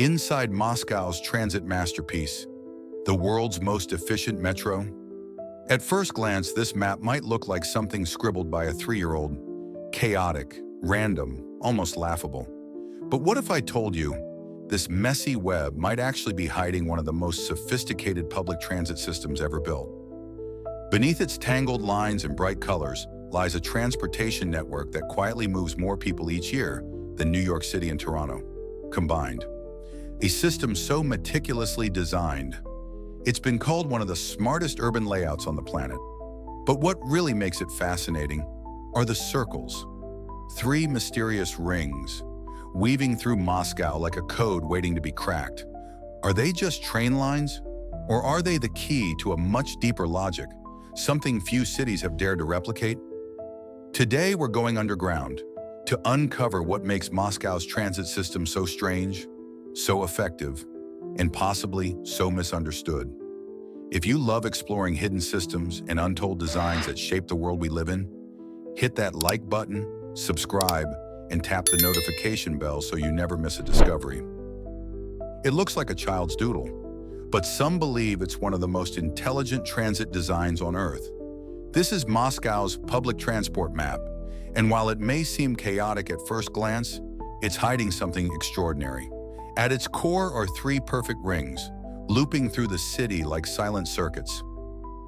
Inside Moscow's transit masterpiece, the world's most efficient metro. At first glance, this map might look like something scribbled by a 3-year-old. Chaotic, random, almost laughable. But what if I told you this messy web might actually be hiding one of the most sophisticated public transit systems ever built? Beneath its tangled lines and bright colors lies a transportation network that quietly moves more people each year than New York City and Toronto combined. A system so meticulously designed, it's been called one of the smartest urban layouts on the planet. But what really makes it fascinating are the circles. 3 mysterious rings, weaving through Moscow like a code waiting to be cracked. Are they just train lines? Or are they the key to a much deeper logic, something few cities have dared to replicate? Today we're going underground to uncover what makes Moscow's transit system so strange, so effective, and possibly so misunderstood. If you love exploring hidden systems and untold designs that shape the world we live in, hit that like button, subscribe, and tap the notification bell so you never miss a discovery. It looks like a child's doodle, but some believe it's one of the most intelligent transit designs on Earth. This is Moscow's public transport map, and while it may seem chaotic at first glance, it's hiding something extraordinary. At its core are 3 perfect rings, looping through the city like silent circuits.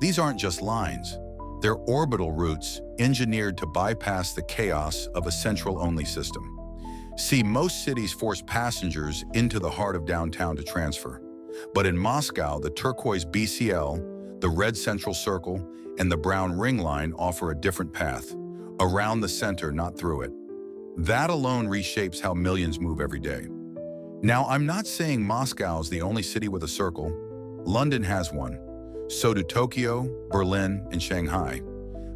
These aren't just lines. They're orbital routes engineered to bypass the chaos of a central-only system. See, most cities force passengers into the heart of downtown to transfer. But in Moscow, the turquoise BCL, the red central circle, and the brown ring line offer a different path, around the center, not through it. That alone reshapes how millions move every day. Now, I'm not saying Moscow's the only city with a circle. London has one. So do Tokyo, Berlin, and Shanghai.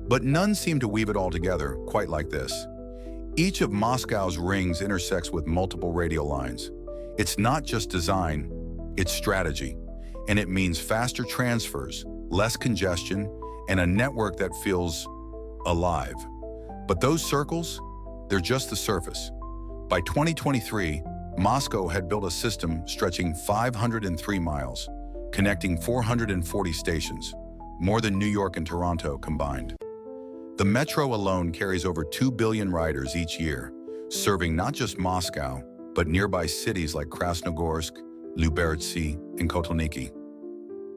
But none seem to weave it all together quite like this. Each of Moscow's rings intersects with multiple radial lines. It's not just design, it's strategy. And it means faster transfers, less congestion, and a network that feels alive. But those circles, they're just the surface. By 2023, Moscow had built a system stretching 503 miles, connecting 440 stations, more than New York and Toronto combined. The metro alone carries over 2 billion riders each year, serving not just Moscow, but nearby cities like Krasnogorsk, Lyubertsy, and Kotelniki.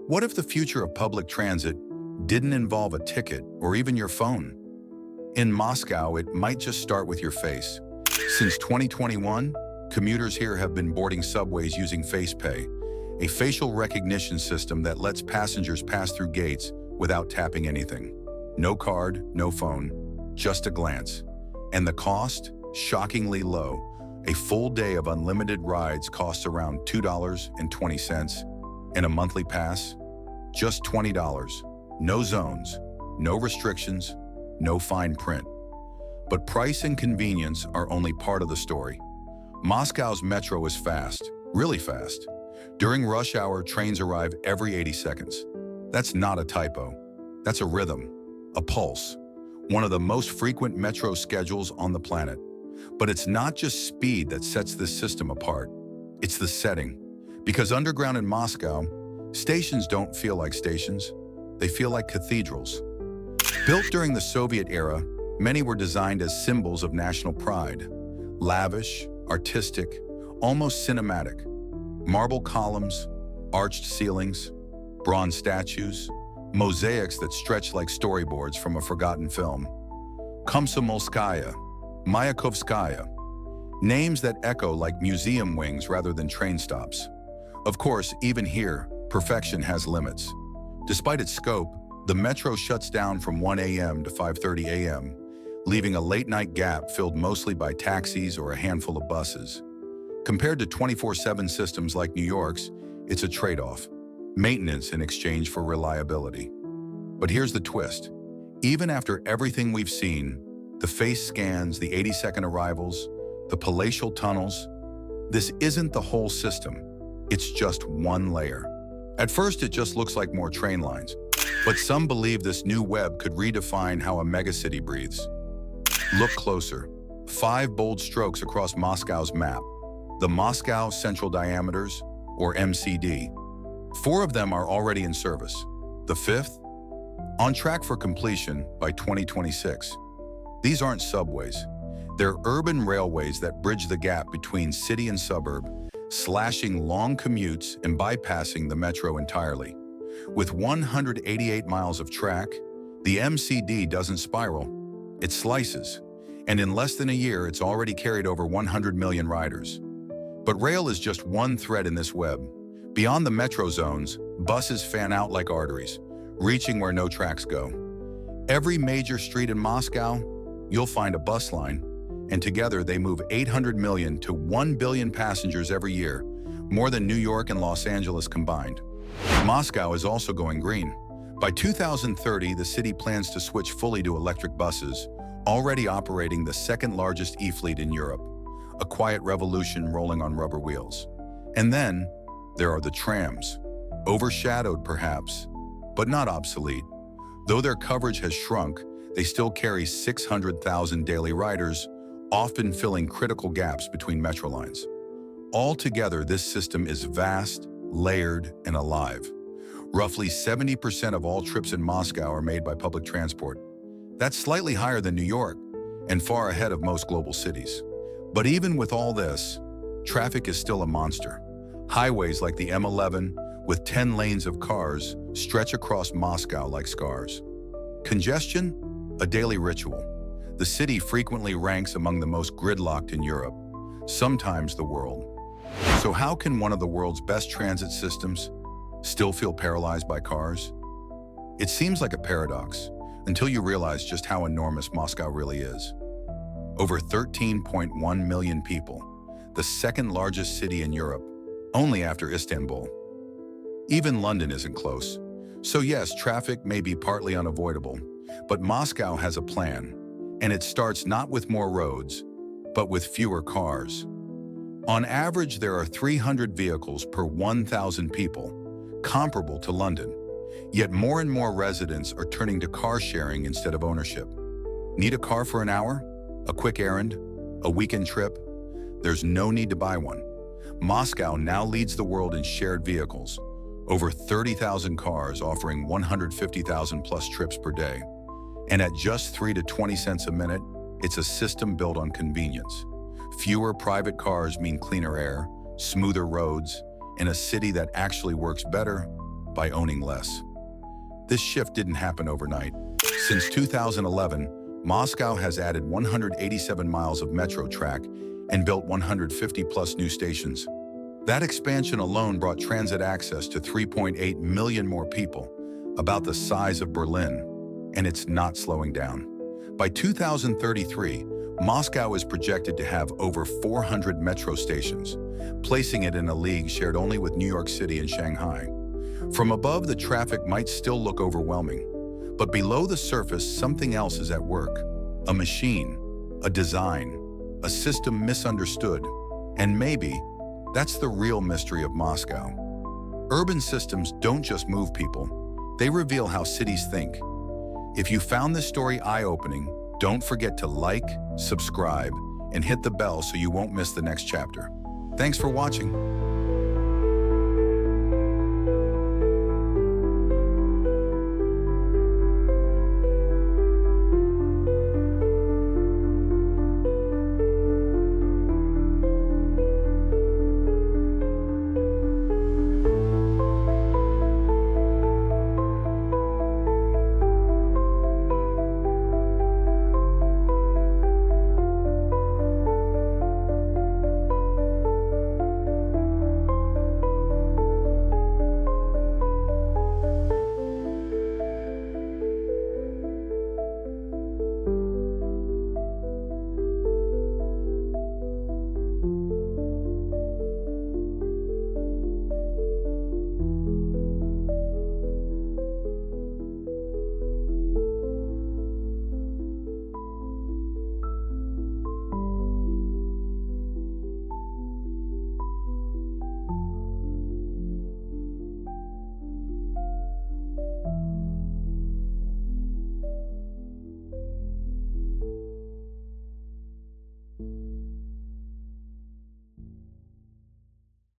What if the future of public transit didn't involve a ticket or even your phone? In Moscow, it might just start with your face. Since 2021, commuters here have been boarding subways using FacePay, a facial recognition system that lets passengers pass through gates without tapping anything. No card, no phone, just a glance. And the cost? Shockingly low. A full day of unlimited rides costs around $2.20, and a monthly pass? Just $20. No zones, no restrictions, no fine print. But price and convenience are only part of the story. Moscow's metro is fast, really fast. During rush hour, trains arrive every 80 seconds. That's not a typo. That's a rhythm, a pulse, one of the most frequent metro schedules on the planet. But it's not just speed that sets this system apart. It's the setting. Because underground in Moscow, stations don't feel like stations. They feel like cathedrals. Built during the Soviet era, many were designed as symbols of national pride. Lavish, artistic, almost cinematic. Marble columns, arched ceilings, bronze statues, mosaics that stretch like storyboards from a forgotten film. Komsomolskaya, Mayakovskaya, names that echo like museum wings rather than train stops. Of course, even here, perfection has limits. Despite its scope, the metro shuts down from 1 a.m. to 5:30 a.m., leaving a late-night gap filled mostly by taxis or a handful of buses. Compared to 24/7 systems like New York's, it's a trade-off. Maintenance in exchange for reliability. But here's the twist. Even after everything we've seen, the face scans, the 80-second arrivals, the palatial tunnels, this isn't the whole system. It's just one layer. At first, it just looks like more train lines. But some believe this new web could redefine how a megacity breathes. Look closer. 5 bold strokes across Moscow's map. the Moscow Central Diameters, or MCD. 4 of them are already in service. The 5th, on track for completion by 2026. These aren't subways. They're urban railways that bridge the gap between city and suburb, slashing long commutes and bypassing the metro entirely. With 188 miles of track, the MCD doesn't spiral, it slices. And in less than a year, it's already carried over 100 million riders. But rail is just one thread in this web. Beyond the metro zones, buses fan out like arteries, reaching where no tracks go. Every major street in Moscow, you'll find a bus line, and together they move 800 million to 1 billion passengers every year, more than New York and Los Angeles combined. Moscow is also going green. By 2030, the city plans to switch fully to electric buses, already operating the second largest e-fleet in Europe, a quiet revolution rolling on rubber wheels. And then, there are the trams, overshadowed perhaps, but not obsolete. Though their coverage has shrunk, they still carry 600,000 daily riders, often filling critical gaps between metro lines. Altogether, this system is vast, layered, and alive. Roughly 70% of all trips in Moscow are made by public transport. That's slightly higher than New York, and far ahead of most global cities. But even with all this, traffic is still a monster. Highways like the M11, with 10 lanes of cars, stretch across Moscow like scars. Congestion? A daily ritual. The city frequently ranks among the most gridlocked in Europe, sometimes the world. So how can one of the world's best transit systems still feel paralyzed by cars? It seems like a paradox, until you realize just how enormous Moscow really is. Over 13.1 million people, the second largest city in Europe, only after Istanbul. Even London isn't close. So yes, traffic may be partly unavoidable, but Moscow has a plan, and it starts not with more roads, but with fewer cars. On average, there are 300 vehicles per 1,000 people, comparable to London. Yet more and more residents are turning to car sharing instead of ownership. Need a car for an hour? A quick errand? A weekend trip? There's no need to buy one. Moscow now leads the world in shared vehicles, over 30,000 cars offering 150,000 plus trips per day. And at just 3 to 20 cents a minute, it's a system built on convenience. Fewer private cars mean cleaner air, smoother roads, and a city that actually works better by owning less. This shift didn't happen overnight. Since 2011, Moscow has added 187 miles of metro track and built 150 plus new stations. That expansion alone brought transit access to 3.8 million more people, about the size of Berlin, and it's not slowing down. By 2033, Moscow is projected to have over 400 metro stations, placing it in a league shared only with New York City and Shanghai. From above, the traffic might still look overwhelming, but below the surface, something else is at work. A machine, a design, a system misunderstood, and maybe that's the real mystery of Moscow. Urban systems don't just move people, they reveal how cities think. If you found this story eye-opening, don't forget to like, subscribe, and hit the bell so you won't miss the next chapter. Thanks for watching.